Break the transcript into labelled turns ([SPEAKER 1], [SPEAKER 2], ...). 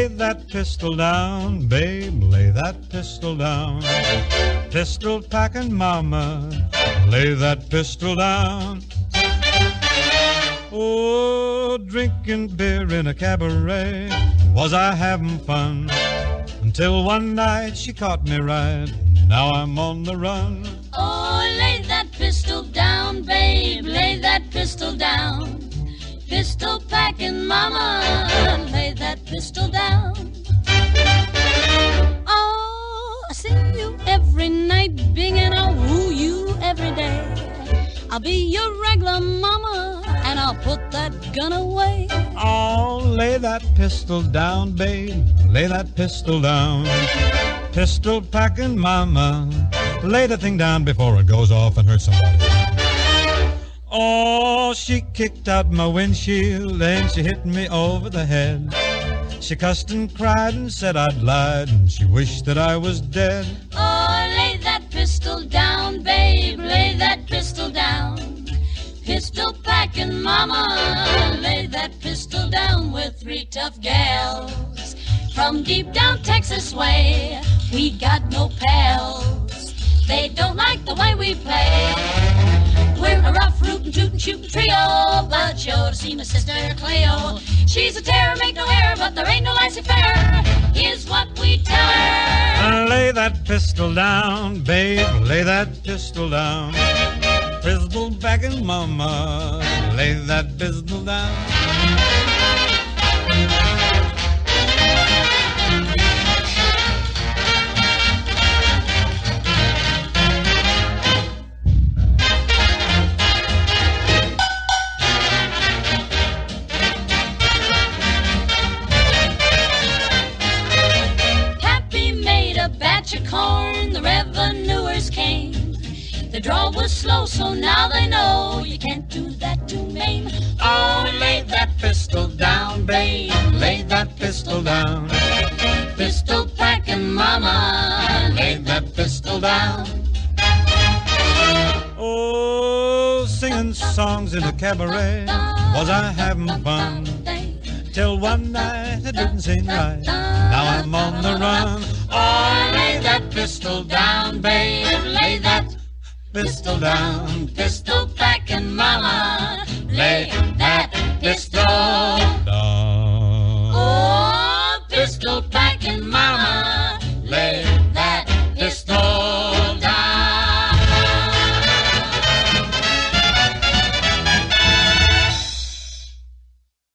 [SPEAKER 1] lay that pistol down, babe, lay that pistol down. Pistol packing mama, lay that pistol down. Oh, drinking beer in a cabaret, was I having fun? Until one night she caught me right, now I'm on the run.
[SPEAKER 2] Oh, lay that pistol down, babe, lay that pistol down. Pistol packing mama, lay that pistol down. Oh, I see you every night, big, and I'll woo you every day. I'll be your regular mama, and I'll put that gun away.
[SPEAKER 1] Oh, lay that pistol down, babe, lay that pistol down. Pistol packing mama, lay the thing down before it goes off and hurts somebody. Oh, she kicked out my windshield and she hit me over the head. She cussed and cried and said I'd lied, and she wished that I was dead.
[SPEAKER 2] Oh, lay that pistol down, babe, lay that pistol down. Pistol packing mama, lay that pistol down. With three tough gals from deep down Texas way. We got no pals, they don't like the way we play. We're a rough, rootin', tootin', shootin' trio, but sure to see my sister Cleo. She's a terror, make no error, but there ain't no laissez-faire, is what we tell her.
[SPEAKER 1] Lay that pistol down, babe, lay that pistol down. Pistol packing mama, lay that pistol down.
[SPEAKER 2] Corn, the revenuers came. The draw was slow, so now they know you can't do that to Maine.
[SPEAKER 1] Oh, lay that pistol down, babe, lay that pistol down.
[SPEAKER 2] Pistol packing mama,
[SPEAKER 1] lay that pistol down. Oh, singing songs in a cabaret, was I having fun? Till one night it didn't seem right, now I'm on the run. Oh, lay that pistol down, babe, lay that pistol down.
[SPEAKER 2] Pistol packing mama,
[SPEAKER 1] Lay